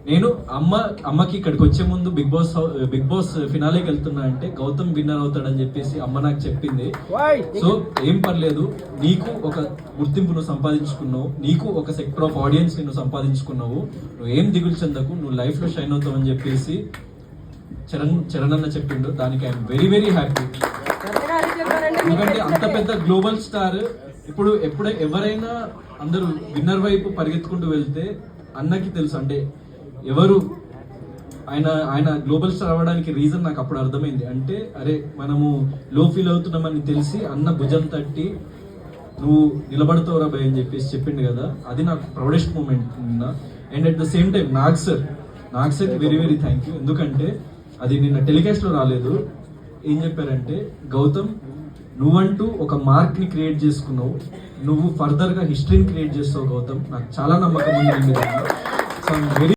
నేను అమ్మకి ఇక్కడికి వచ్చే ముందు బిగ్ బాస్ ఫినాలేకి వెళ్తున్నా అంటే గౌతమ్ విన్నర్ అవుతాడని చెప్పేసి అమ్మ నాకు చెప్పింది. సో ఏం పర్లేదు, నీకు ఒక గుర్తింపు నువ్వు సంపాదించుకున్నావు, నీకు ఒక సెక్టర్ ఆఫ్ ఆడియన్స్ నువ్వు సంపాదించుకున్నావు, నువ్వు ఏం దిగులు చెందకు, నువ్వు లైఫ్ లో షైన్ అవుతావు అని చెప్పేసి చరణ్ అన్న చెప్పిండు. దానికి ఐఎమ్ వెరీ వెరీ హ్యాపీ. ఎందుకంటే అంత పెద్ద గ్లోబల్ స్టార్ ఇప్పుడు ఎవరైనా అందరూ విన్నర్ వైపు పరిగెత్తుకుంటూ వెళ్తే అన్నకి తెలుసు అంటే ఎవరు ఆయన గ్లోబల్ స్టార్ అవ్వడానికి రీజన్ నాకు అప్పుడు అర్థమైంది. అంటే అరే మనము లో ఫీల్ అవుతున్నామని తెలిసి అన్న భుజం తట్టి నువ్వు నిలబడతావురా భయ్ అని చెప్పేసి చెప్పిండు కదా, అది నాకు ప్రౌడెస్ట్ మూమెంట్ నిన్న. And at the same time Nag sir very very thank you. ఎందుకంటే అది నిన్న టెలికాస్ట్లో రాలేదు. ఏం చెప్పారంటే, గౌతమ్ నువ్వంటూ ఒక మార్క్ని క్రియేట్ చేసుకున్నావు, నువ్వు ఫర్దర్గా హిస్టరీని క్రియేట్ చేస్తావు గౌతమ్, నాకు చాలా నమ్మకం ఉంది. So very